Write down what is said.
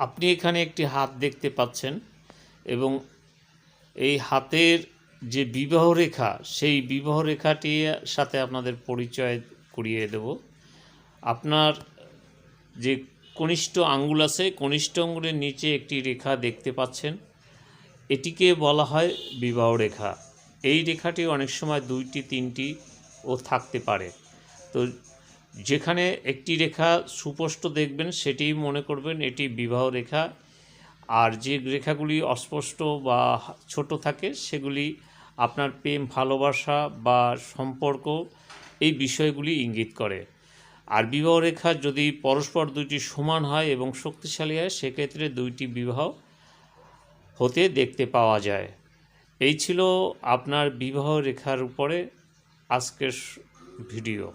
আপনি এখানে একটি হাত দেখতে পাচ্ছেন এবং এই হাতের যে বিবাহ রেখা সেই বিবাহ রেখাটির সাথে আপনাদের পরিচয় করিয়ে দেব। আপনার যে কনিষ্ঠ আঙ্গুল আছে, কনিষ্ঠ আঙ্গুলের নিচে একটি রেখা দেখতে পাচ্ছেন, এটিকে বলা হয় বিবাহ রেখা। এই রেখাটি অনেক সময় 2টি 3টি ও থাকতে পারে। তো যেখানে একটি রেখা সুস্পষ্ট দেখবেন সেটি মনে করবেন এটি বিবাহ রেখা, আর যে রেখাগুলি অস্পষ্ট বা ছোট থাকে সেগুলি আপনার প্রেম ভালোবাসা বা সম্পর্ক এই বিষয়গুলি ইঙ্গিত করে। আর বিবাহ রেখা যদি পরস্পর দুইটি সমান হয় এবং শক্তিশালী হয় সেক্ষেত্রে 2টি বিবাহ হতে দেখতে পাওয়া যায়। এই ছিল আপনার বিবাহ রেখার উপরে আজকের ভিডিও।